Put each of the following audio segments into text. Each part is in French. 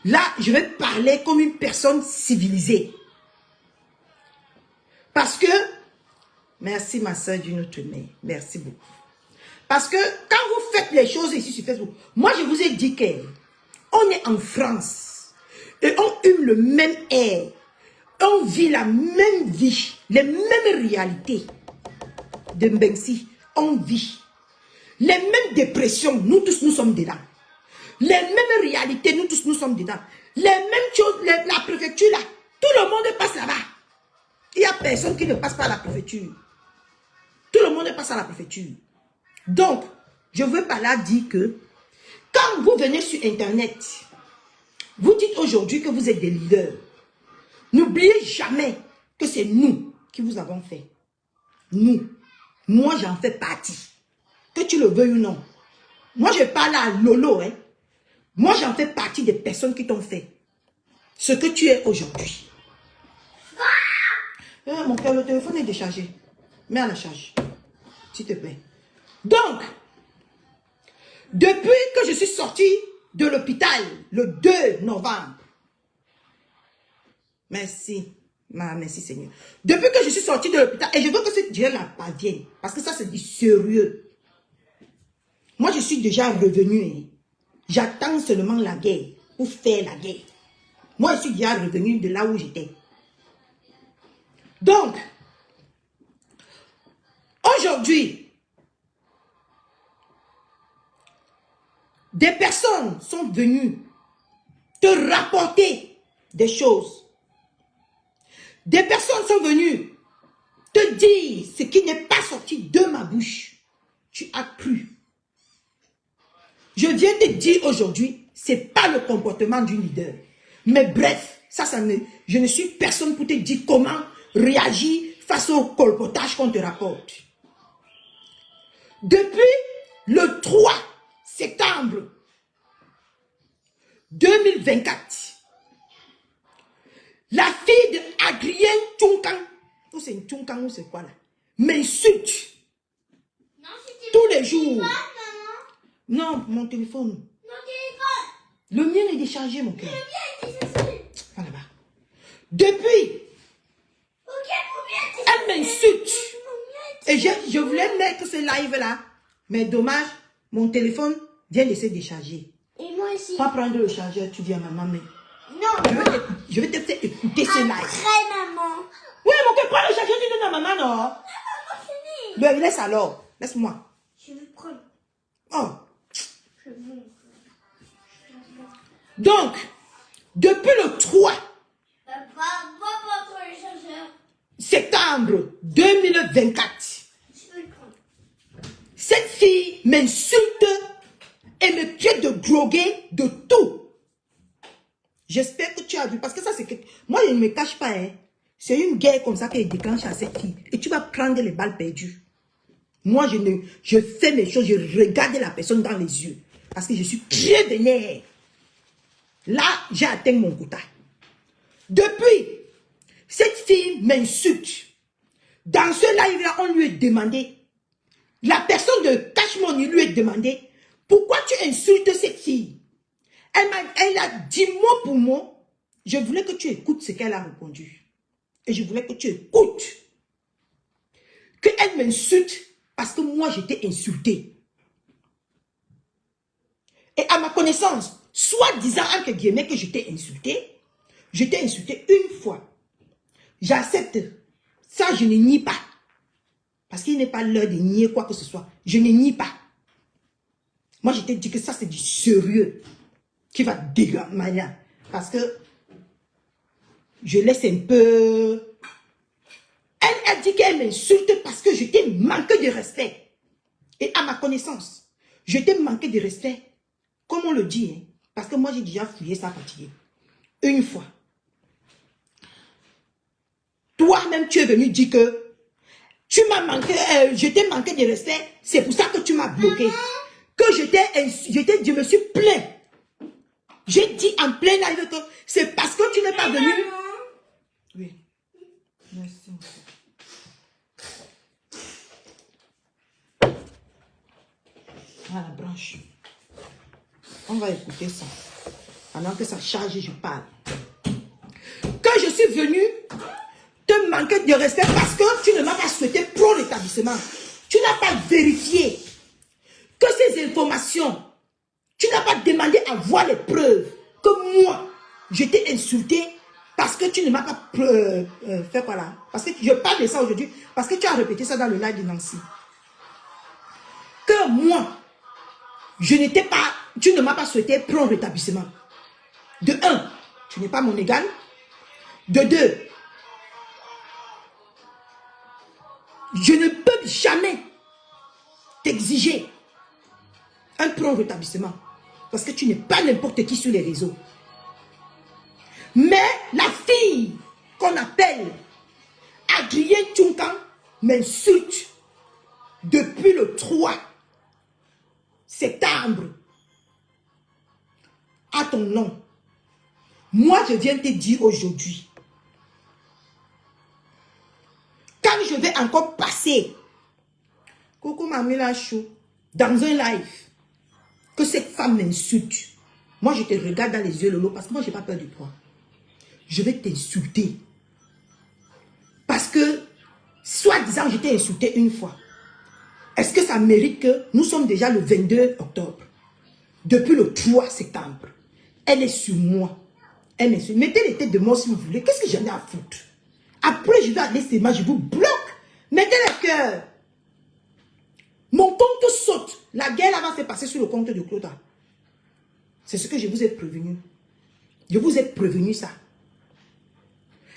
Là, je vais parler comme une personne civilisée. Parce que, merci ma soeur d'une autre main, merci beaucoup. Parce que quand vous faites les choses ici sur Facebook, moi je vous ai dit qu'on est en France et on hume le même air, on vit la même vie, les mêmes réalités de Mbensi, on vit. Les mêmes dépressions, nous tous nous sommes dedans. Les mêmes réalités, nous tous nous sommes dedans. Les mêmes choses, la préfecture là, tout le monde passe là-bas. Il n'y a personne qui ne passe pas à la préfecture. Tout le monde passe à la préfecture. Donc, je veux par là dire que quand vous venez sur Internet, vous dites aujourd'hui que vous êtes des leaders. N'oubliez jamais que c'est nous qui vous avons fait. Nous. Moi, j'en fais partie. Que tu le veuilles ou non. Moi, je parle à Lolo. Hein. Moi, j'en fais partie des personnes qui t'ont fait ce que tu es aujourd'hui. Mon cœur, le téléphone est déchargé. Mets à la charge. S'il te plaît. Donc, depuis que je suis sortie de l'hôpital le 2 novembre, merci, merci Seigneur. Depuis que je suis sortie de l'hôpital, et je veux que cette dieu-là parvienne, parce que ça c'est du sérieux. Moi je suis déjà revenue, hein. J'attends seulement la guerre pour faire la guerre. Moi je suis déjà revenue de là où j'étais. Donc, aujourd'hui, des personnes sont venues te rapporter des choses. Des personnes sont venues te dire ce qui n'est pas sorti de ma bouche. Tu as cru. Je viens te dire aujourd'hui, ce n'est pas le comportement du leader. Mais bref, je ne suis personne pour te dire comment réagir face au colpotage qu'on te rapporte. Depuis le 3 septembre 2024, la fille de Adrien Tchounkang, ou c'est une Tchounkang ou c'est quoi là, m'insulte tous les jours. Non, mon téléphone. Le mien est déchargé, mon cœur. Va là-bas. Depuis, elle m'insulte. Et je voulais mettre ce live-là. Mais dommage, mon téléphone vient de se décharger. Et moi aussi. Pas prendre le chargeur, tu dis à maman, mais... Non, je vais te faire écouter ce live. après, maman. Oui, mon cœur, prends le chargeur, tu donnes à maman, non? Maman, fini. Le laisse alors. Laisse-moi. Je vais prendre. Oh. Je veux. Donc, depuis le 3 Papa, prends le chargeur. septembre 2024, Je vais le prendre. cette fille m'insulte et me traite de droguer de tout. J'espère que tu as vu, parce que ça c'est que... Moi, je ne me cache pas, hein. C'est une guerre comme ça qu'elle déclenche à cette fille. Et tu vas prendre les balles perdues. Moi, je fais mes choses, je regarde la personne dans les yeux. Parce que je suis très vénère. Là, j'ai atteint mon quota. Depuis, cette fille m'insulte. Dans ce live-là, on lui a demandé, la personne de Cashmon lui a demandé, pourquoi tu insultes cette fille? Elle a dit mot pour mot, je voulais que tu écoutes ce qu'elle a répondu. Et je voulais que tu écoutes. Qu'elle m'insulte parce que moi j'étais insultée. Et à ma connaissance, soit disant entre guillemets que j'étais insultée une fois. J'accepte. Ça, je ne nie pas. Parce qu'il n'est pas l'heure de nier quoi que ce soit. Je ne nie pas. Moi, je t'ai dit que ça, c'est du sérieux qui va dégager. Parce que je laisse un peu... Elle a dit qu'elle m'insulte parce que je t'ai manqué de respect. Et à ma connaissance, je t'ai manqué de respect. Comme on le dit, hein, parce que moi, j'ai déjà fouillé ça fatigué. Une fois. Toi-même, tu es venu dire que tu m'as manqué, je t'ai manqué de respect. C'est pour ça que tu m'as bloqué. Que je me suis plaint. J'ai dit en plein live que c'est parce que tu n'es pas venu. Oui. Merci. À la branche. On va écouter ça. Pendant que ça charge, je parle. Que je suis venu te manquer de respect parce que tu ne m'as pas souhaité pro l'établissement. Tu n'as pas vérifié que ces informations, tu n'as pas demandé à voir les preuves que moi, je t'ai insulté parce que tu ne m'as pas fait quoi là. Parce que je parle de ça aujourd'hui, parce que tu as répété ça dans le live de Nancy. Que moi, je n'étais pas, tu ne m'as pas souhaité prendre l'établissement. De un, tu n'es pas mon égal. De deux, je ne peux jamais t'exiger un prompt rétablissement parce que tu n'es pas n'importe qui sur les réseaux. Mais la fille qu'on appelle Adrien Tchunkan m'insulte depuis le 3 septembre à ton nom. Moi, je viens te dire aujourd'hui, quand je vais encore passer, Coucou Mamila Chou, dans un live, que cette femme m'insulte, moi je te regarde dans les yeux, Lolo, parce que moi je n'ai pas peur de toi. Je vais t'insulter. Parce que, soi-disant, je t'ai insulté une fois. Est-ce que ça mérite que nous sommes déjà le 22 octobre, depuis le 3 septembre, elle est sur moi. Elle m'insulte. Mettez les têtes de moi si vous voulez. Qu'est-ce que j'en ai à foutre? Après, je vais aller ces matchs, je vous bloque. Mettez les cœurs. Mon compte saute. La guerre là va se passer sur le compte de Claude. C'est ce que je vous ai prévenu. Je vous ai prévenu ça.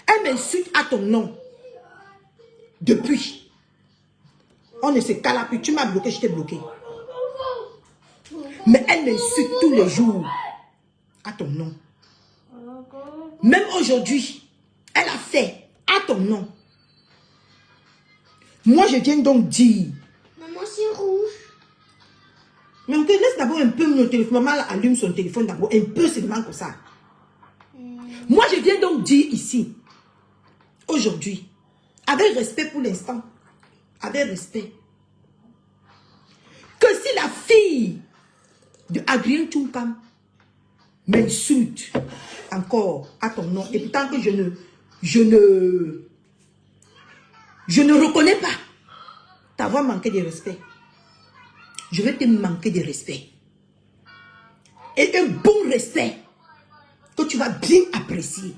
Elle m'insulte à ton nom. Depuis. On ne se cala plus. Tu m'as bloqué, je t'ai bloqué. Mais elle m'insulte tous les jours. À ton nom. Même aujourd'hui, elle a fait à ton nom. Moi, je viens donc dire. Maman, c'est rouge. Mais ok, laisse d'abord un peu mon téléphone. Maman allume son téléphone d'abord. Un peu seulement comme ça. Moi, je viens donc dire ici, aujourd'hui, avec respect pour l'instant, avec respect, que si la fille de Adrien Tchounkam m'insulte encore à ton nom, et pourtant que je ne reconnais pas t'avoir manqué de respect, je vais te manquer de respect. Et un bon respect que tu vas bien apprécier.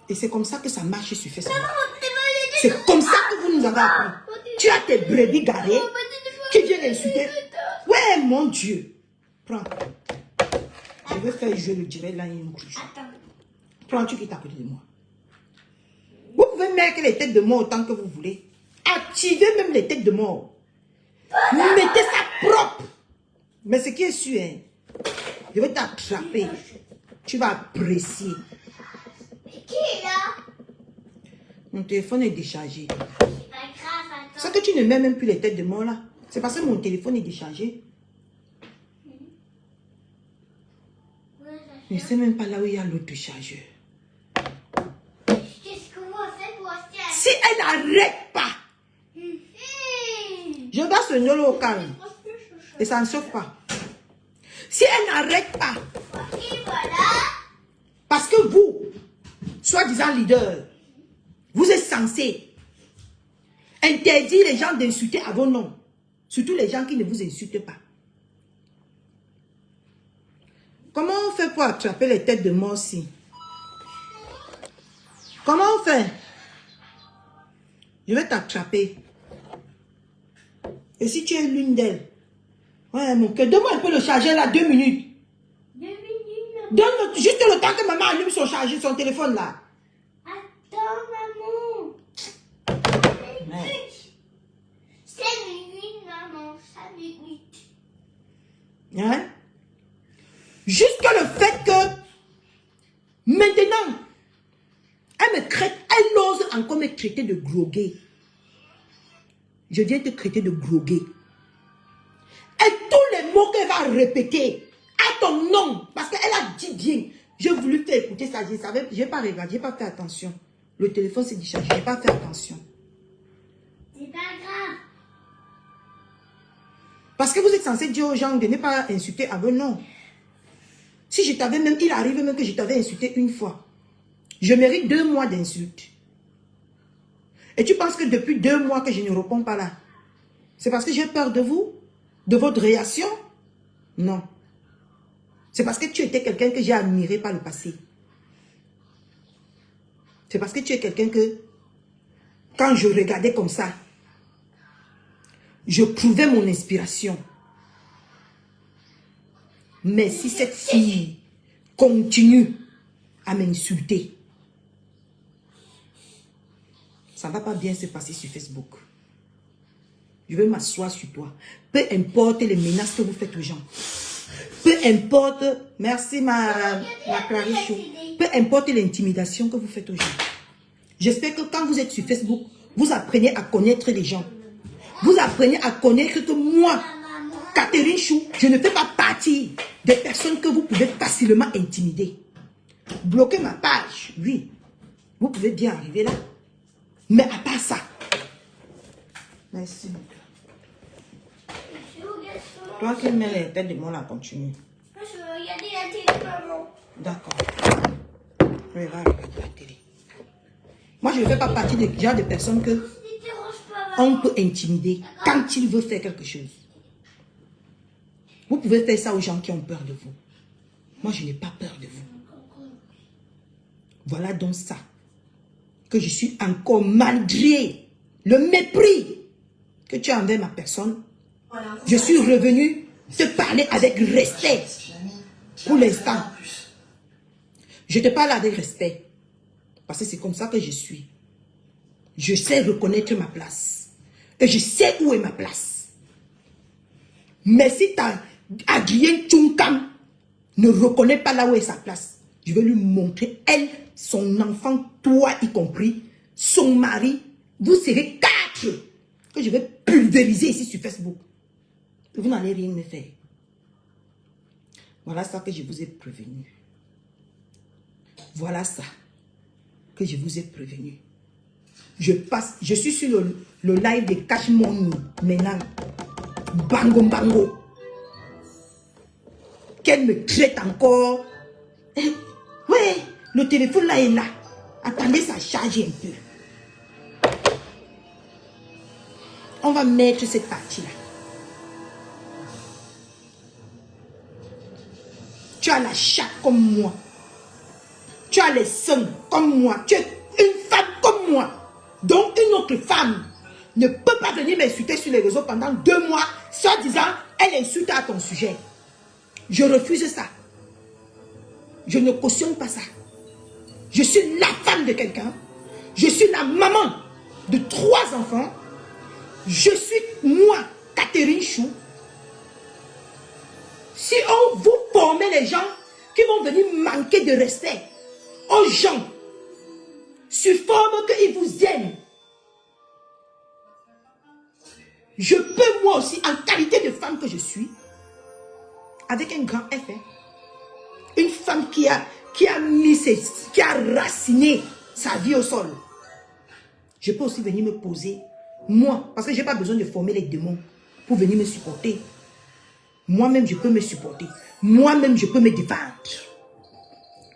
Et c'est comme ça que ça marche sur Facebook. C'est comme ça que vous nous avez appris. Tu as tes brebis garées qui viennent insulter. Ouais, mon Dieu. Prends. Je vais faire jouer le direct là. Attends. Prends, tu quittes à côté de moi. Vous pouvez mettre les têtes de mort autant que vous voulez. Activez même les têtes de mort. Mettez ça propre. Mais ce qui est sûr, hein, je vais t'attraper. Tu vas apprécier. Mais qui est là? Mon téléphone est déchargé. C'est pas grave, attends. C'est que tu ne mets même plus les têtes de mort là. C'est parce que mon téléphone est déchargé. Je ne sais même pas là où il y a l'autre chargeur. Qu'est-ce qu'on va faire pour acheter un... Si elle n'arrête pas, je vais se nolo au calme. Et ça ne chauffe pas. Si elle n'arrête pas, Ok, voilà. parce que vous, soi-disant leader, vous êtes censé interdire les gens d'insulter à vos noms. Surtout les gens qui ne vous insultent pas. Comment on fait pour attraper les têtes de mort aussi? Comment on fait? Je vais t'attraper. Et si tu es l'une d'elles? Ouais, mon cœur. Donne-moi un peu le chargeur là, 2 minutes. 2 minutes. Donne juste le temps que maman allume son chargeur, son téléphone là. Attends, maman. Ouais. 5 minutes, maman. 5 minutes. Hein? Jusque le fait que maintenant, elle me traite, elle ose encore me traiter de grogué. Je viens te traiter de grogué. Et tous les mots qu'elle va répéter à ton nom, parce qu'elle a dit bien, j'ai voulu faire écouter ça, je savais, je n'ai pas regardé, je n'ai pas fait attention. Le téléphone s'est déchargé, je n'ai pas fait attention. C'est pas grave. Parce que vous êtes censé dire aux gens de ne pas insulter avant, non. Si je t'avais même, il arrive même que je t'avais insulté une fois. Je mérite 2 mois d'insultes. Et tu penses que depuis 2 mois que je ne réponds pas là, c'est parce que j'ai peur de vous? De votre réaction? Non. C'est parce que tu étais quelqu'un que j'ai admiré par le passé. C'est parce que tu es quelqu'un que, quand je regardais comme ça, je trouvais mon inspiration. Mais si cette fille continue à m'insulter, ça ne va pas bien se passer sur Facebook. Je vais m'asseoir sur toi. Peu importe les menaces que vous faites aux gens. Peu importe, merci ma Clarichou. Peu importe l'intimidation que vous faites aux gens. J'espère que quand vous êtes sur Facebook, vous apprenez à connaître les gens. Vous apprenez à connaître que moi, Catherine Chou, je ne fais pas partie des personnes que vous pouvez facilement intimider. Bloquer ma page, oui. Vous pouvez bien arriver là. Mais à part ça. Merci. Toi qui mets les têtes de moi là, continue. Je veux regarder la télé, maman. D'accord. Oui, va regarder la télé. Moi, je ne fais pas partie des gens de personnes que Ne dérange pas, maman. on peut intimider quand il veut faire quelque chose. Vous pouvez faire ça aux gens qui ont peur de vous. Moi, je n'ai pas peur de vous. Voilà donc ça. Que je suis encore, malgré le mépris que tu as envers ma personne, je suis revenu te parler avec respect. Pour l'instant. Je te parle avec respect. Parce que c'est comme ça que je suis. Je sais reconnaître ma place. Et je sais où est ma place. Mais si ta Adrien Tchoukam ne reconnaît pas là où est sa place, je vais lui montrer, elle, son enfant, toi y compris, son mari, vous serez 4 que je vais pulvériser ici sur Facebook. Et vous n'allez rien me faire. Voilà ça que je vous ai prévenu. Voilà ça que je vous ai prévenu. Je suis sur le live de Cash Money maintenant. Bango bango. Qu'elle me traite encore. Ouais, le téléphone là est là. Attendez, ça charge un peu. On va mettre cette partie là. Tu as la chatte comme moi. Tu as les seins comme moi. Tu es une femme comme moi. Donc une autre femme ne peut pas venir m'insulter sur les réseaux pendant 2 mois, soit disant, elle insulte à ton sujet. Je refuse ça. Je ne cautionne pas ça. Je suis la femme de quelqu'un. Je suis la maman de 3 enfants. Je suis moi, Catherine Chou. Si on vous formez les gens qui vont venir manquer de respect aux gens, sur forme qu'ils vous aiment, je peux moi aussi, en qualité de femme que je suis, avec un grand F, hein, une femme qui a raciné sa vie au sol, je peux aussi venir me poser, moi, parce que je n'ai pas besoin de former les démons pour venir me supporter. Moi-même, je peux me supporter. Moi-même, je peux me défendre.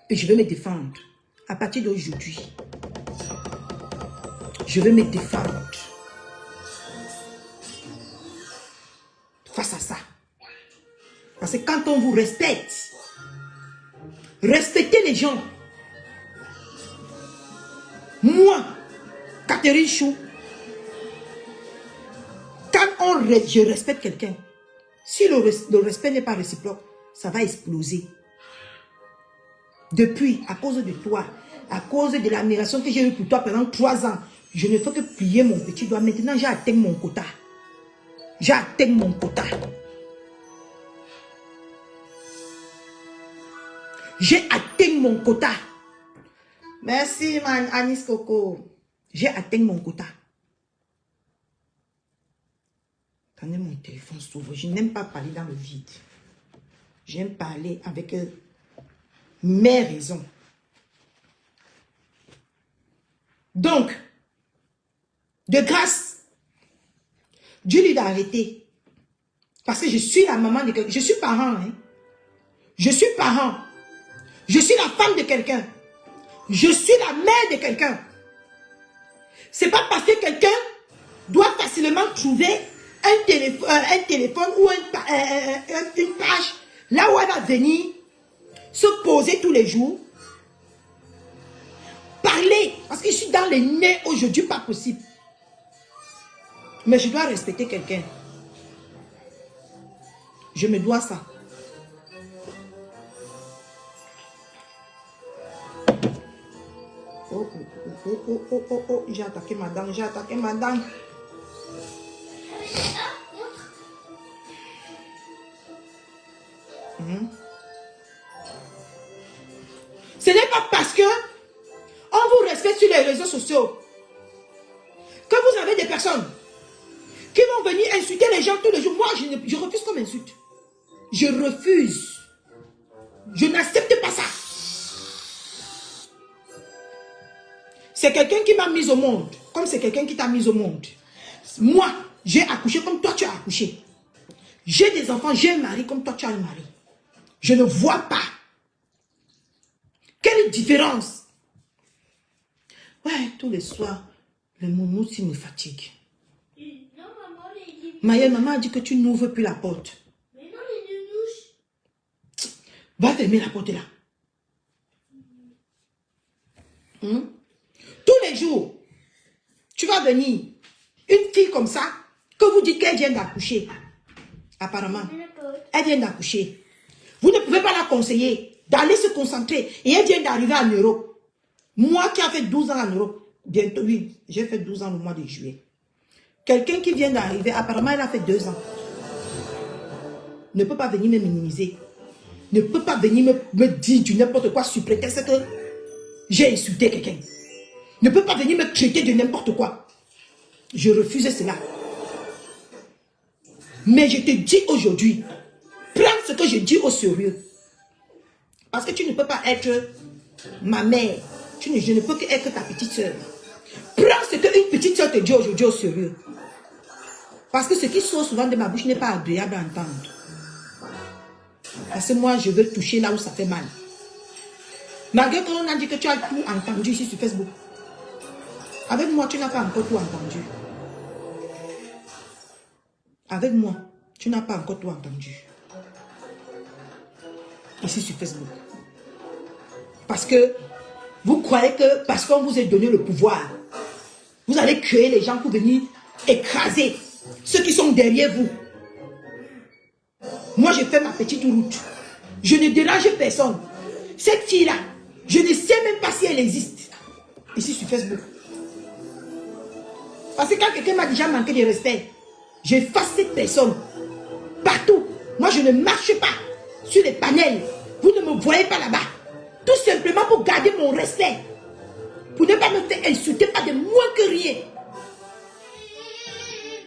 Et je vais me défendre. À partir d'aujourd'hui, je vais me défendre face à ça. Parce que quand on vous respecte, respectez les gens. Moi, Catherine Chou, quand je respecte quelqu'un, si le respect n'est pas réciproque, ça va exploser. Depuis, à cause de toi, à cause de l'admiration que j'ai eue pour toi pendant 3 ans, je ne fais que plier mon petit doigt. Maintenant, j'ai atteint mon quota. J'ai atteint mon quota. J'ai atteint mon quota. Merci, man, Anis Coco. J'ai atteint mon quota. Attendez, mon téléphone s'ouvre. Je n'aime pas parler dans le vide. J'aime parler avec mes raisons. Donc, de grâce, Dieu lui a arrêté. Parce que je suis la maman de quelqu'un. Je suis parent. Hein. Je suis parent. Je suis la femme de quelqu'un. Je suis la mère de quelqu'un. C'est pas parce que quelqu'un doit facilement trouver un téléphone ou une page là où elle va venir se poser tous les jours. Parler. Parce que je suis dans les nez aujourd'hui, pas possible. Mais je dois respecter quelqu'un. Je me dois ça. Oh, j'ai attaqué ma dent, j'ai attaqué ma dent. Ce n'est pas parce que on vous respecte sur les réseaux sociaux que vous avez des personnes qui vont venir insulter les gens tous les jours. Moi, je refuse comme insulte. Je refuse. Je n'accepte pas ça. C'est quelqu'un qui m'a mise au monde. Comme c'est quelqu'un qui t'a mise au monde. Moi, j'ai accouché comme toi tu as accouché. J'ai des enfants, j'ai un mari comme toi tu as un mari. Je ne vois pas. Quelle différence? Ouais, tous les soirs, le moumouti me fatigue. Non, maman, les Maëlle, maman a dit que tu n'ouvres plus la porte. Mais non, les nounouches. Va fermer la porte là. Tous les jours, tu vas venir, une fille comme ça, que vous dites qu'elle vient d'accoucher. Apparemment, elle vient d'accoucher. Vous ne pouvez pas la conseiller d'aller se concentrer. Et elle vient d'arriver en Europe. Moi qui ai fait 12 ans en Europe, bientôt, oui, j'ai fait 12 ans le mois de juillet. Quelqu'un qui vient d'arriver, apparemment, elle a fait 2 ans. Ne peut pas venir me minimiser. Ne peut pas venir me dire du n'importe quoi sous prétexte que j'ai insulté quelqu'un. Ne peut pas venir me traiter de n'importe quoi. Je refuse cela. Mais je te dis aujourd'hui, prends ce que je dis au sérieux. Parce que tu ne peux pas être ma mère. Je ne peux qu'être ta petite soeur. Prends ce qu'une petite soeur te dit aujourd'hui au sérieux. Parce que ce qui sort souvent de ma bouche n'est pas agréable à entendre. Parce que moi, je veux toucher là où ça fait mal. Malgré qu'on a dit que tu as tout entendu ici sur Facebook. Avec moi, tu n'as pas encore tout entendu. Avec moi, tu n'as pas encore tout entendu. Ici sur Facebook. Parce que vous croyez que parce qu'on vous a donné le pouvoir, vous allez créer les gens pour venir écraser ceux qui sont derrière vous. Moi, je fais ma petite route. Je ne dérange personne. Cette fille-là, je ne sais même pas si elle existe. Ici sur Facebook. Parce que quand quelqu'un m'a déjà manqué de respect, j'efface cette personne. Partout. Moi, je ne marche pas sur les panels. Vous ne me voyez pas là-bas. Tout simplement pour garder mon respect. Pour ne pas me faire insulter par de moins que rien.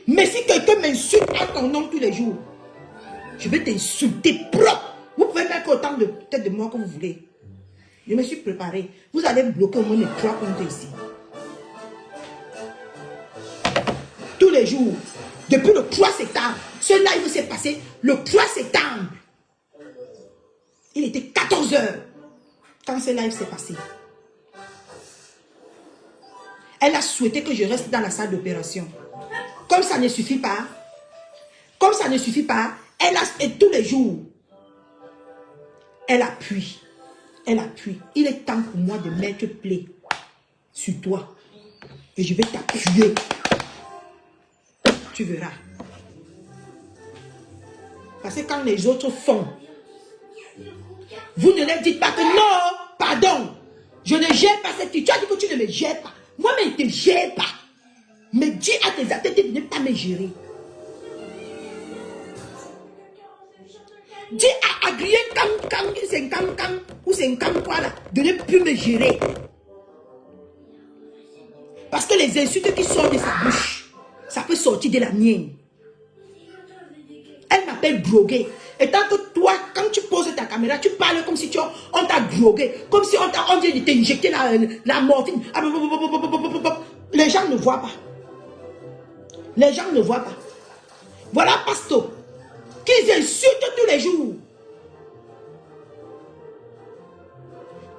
Mais si quelqu'un m'insulte en ton nom tous les jours, je vais t'insulter propre. Vous pouvez mettre autant de tête de moi que vous voulez. Je me suis préparé. Vous allez bloquer au moins les 3 comptes ici. Tous les jours. Depuis le 3 septembre. Ce live s'est passé le 3 septembre. Il était 14 h quand ce live s'est passé. Elle a souhaité que je reste dans la salle d'opération. Comme ça ne suffit pas. Comme ça ne suffit pas. Elle a, et tous les jours, elle appuie. Elle appuie. Il est temps pour moi de mettre play sur toi. Et je vais t'appuyer. Tu verras. Parce que quand les autres font, vous ne leur dites pas que non, pardon, je ne gère pas cette fille. Tu as dit que tu ne me gères pas. Moi, mais je ne te gère pas. Mais dis à tes athlètes de ne pas me gérer. Dis à Adrien c'est un ou c'est un quoi là, de ne plus me gérer. Parce que les insultes qui sortent de sa bouche, ça peut sortir de la mienne. Elle m'appelle droguée. Et tant que toi, quand tu poses ta caméra, tu parles comme si on t'a drogué. Comme si on vient de t'injecter la morphine. Les gens ne voient pas. Les gens ne voient pas. Voilà, Pasto. qu'ils insultent tous les jours.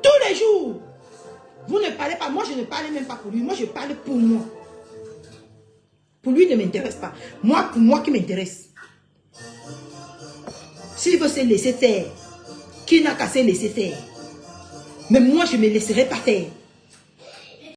Tous les jours. Vous ne parlez pas. Moi, je ne parle même pas pour lui. Moi, je parle pour moi. Pour lui, ne m'intéresse pas. Moi, pour moi qui m'intéresse. S'il veut se laisser faire, qui n'a qu'à se laisser faire. Mais moi, je ne me laisserai pas faire.